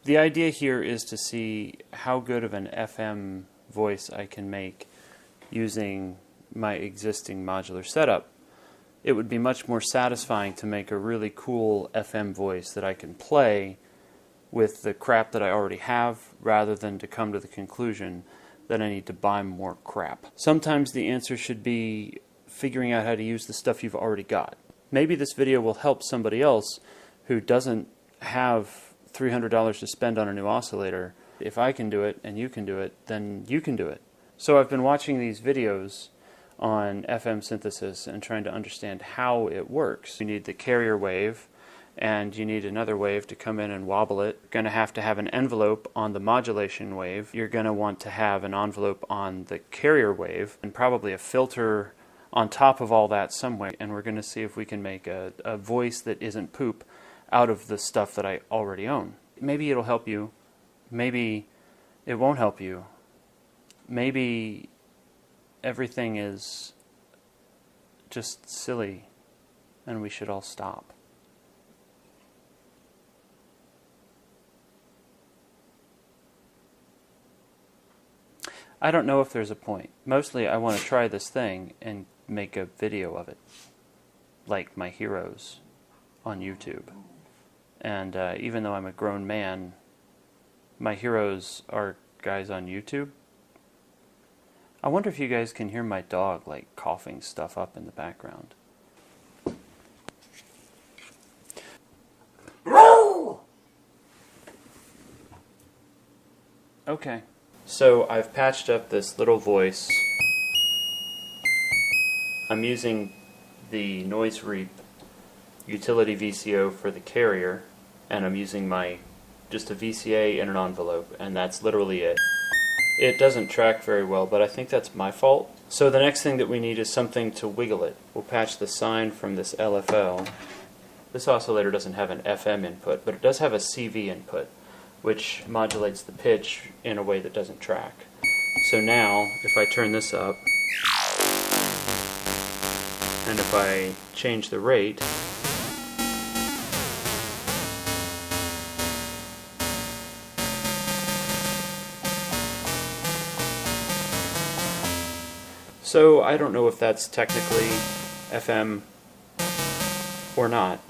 The idea here is to see how good of an FM voice I can make using my existing modular setup. It would be much more satisfying to make a really cool FM voice that I can play with the crap that I already have, rather than to come to the conclusion that I need to buy more crap. Sometimes the answer should be figuring out how to use the stuff you've already got. Maybe this video will help somebody else who doesn't have $300 to spend on a new oscillator. If I can do it and you can do it, then you can do it. So I've been watching these videos on FM synthesis and trying to understand how it works. You need the carrier wave, and you need another wave to come in and wobble it. You're going to have an envelope on the modulation wave. You're going to want to have an envelope on the carrier wave, and probably a filter on top of all that somewhere. And we're going to see if we can make a voice that isn't poop out of the stuff that I already own. Maybe it'll help you. Maybe it won't help you. Maybe everything is just silly and we should all stop. I don't know if there's a point. Mostly I want to try this thing and make a video of it, like my heroes on YouTube. And even though I'm a grown man, my heroes are guys on YouTube. I wonder if you guys can hear my dog like coughing stuff up in the background. Okay. So I've patched up this little voice. I'm using the Noise Reap utility VCO for the carrier, and I'm using just a VCA in an envelope, and that's literally it. It doesn't track very well, but I think that's my fault. So the next thing that we need is something to wiggle it. We'll patch the sine from this LFO. This oscillator doesn't have an FM input, but it does have a CV input, which modulates the pitch in a way that doesn't track. So now, if I turn this up, and if I change the rate, so I don't know if that's technically FM or not,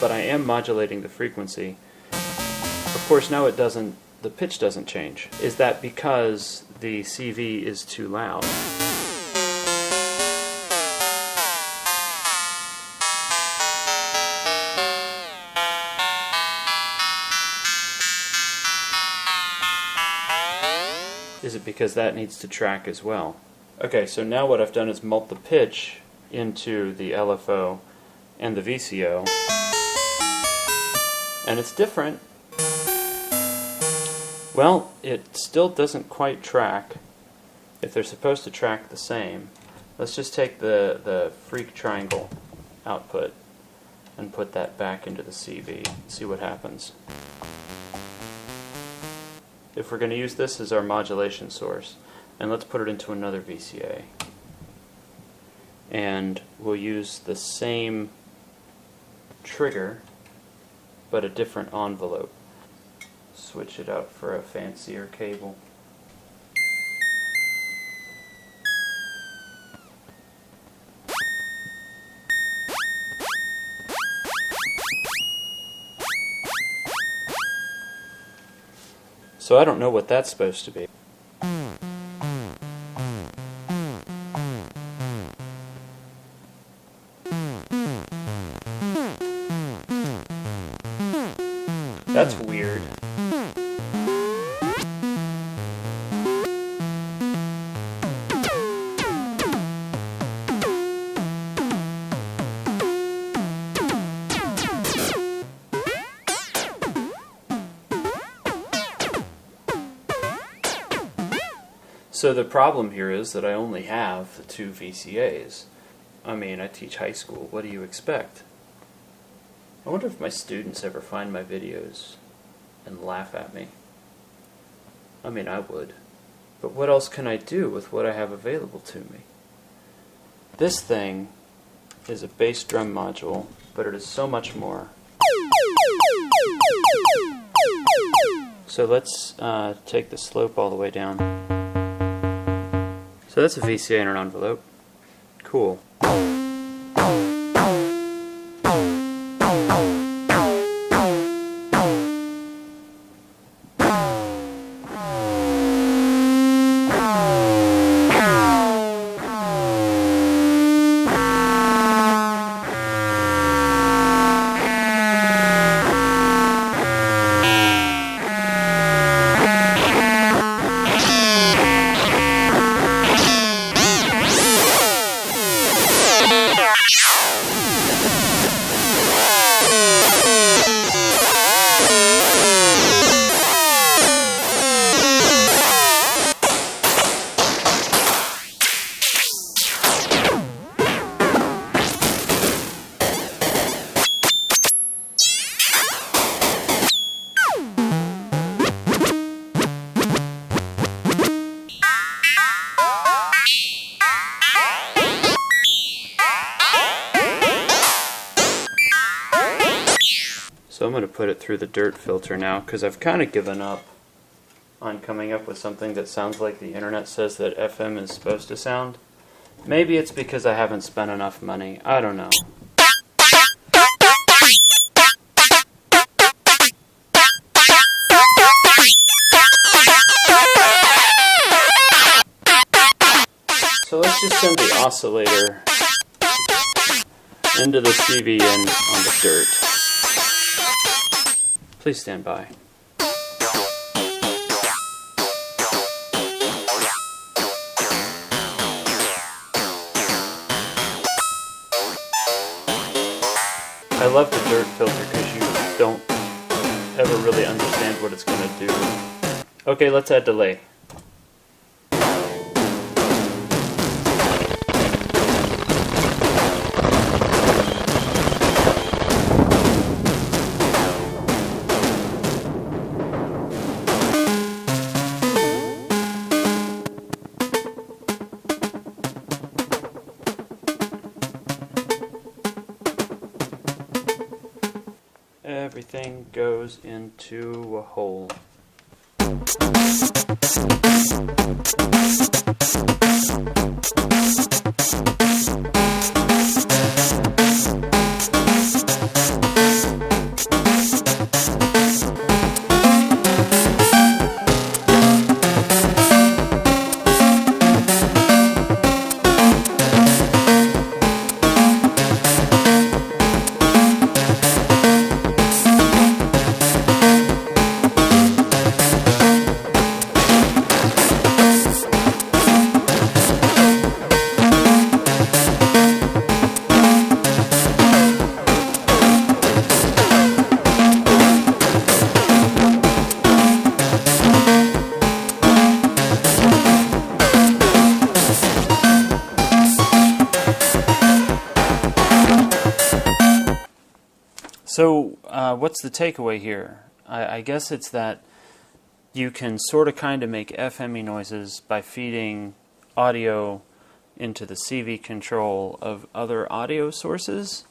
but I am modulating the frequency. Of course, now the pitch doesn't change. Is that because the CV is too loud? Is it because that needs to track as well? Okay, so now what I've done is mult the pitch into the LFO and the VCO, and it's different. Well, it still doesn't quite track if they're supposed to track the same. Let's just take the freak triangle output and put that back into the CV and see what happens. If we're going to use this as our modulation source, and let's put it into another VCA, and we'll use the same trigger but a different envelope. Switch it out for a fancier cable. So I don't know what that's supposed to be. That's weird. So the problem here is that I only have the 2 VCAs. I mean, I teach high school. What do you expect? I wonder if my students ever find my videos and laugh at me. I mean, I would. But what else can I do with what I have available to me? This thing is a bass drum module but it is so much more. So let's take the slope all the way down. So that's a VCA in an envelope. Cool. So I'm going to put it through the dirt filter now, because I've kind of given up on coming up with something that sounds like the internet says that FM is supposed to sound. Maybe it's because I haven't spent enough money. I don't know. So let's just send the oscillator into the CV in on the dirt. Please stand by. I love the dirt filter because you don't ever really understand what it's going to do. Okay, let's add delay. Everything goes into a hole. So what's the takeaway here? I guess it's that you can sort of kind of make FME noises by feeding audio into the CV control of other audio sources,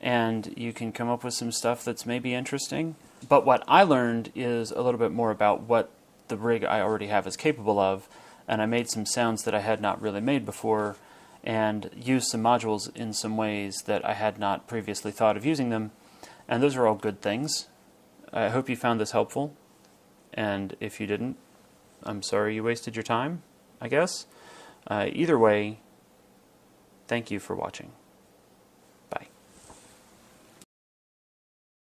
and you can come up with some stuff that's maybe interesting. But what I learned is a little bit more about what the rig I already have is capable of, and I made some sounds that I had not really made before, and used some modules in some ways that I had not previously thought of using them. And those are all good things. I hope you found this helpful. And if you didn't, I'm sorry you wasted your time, I guess. Either way, thank you for watching.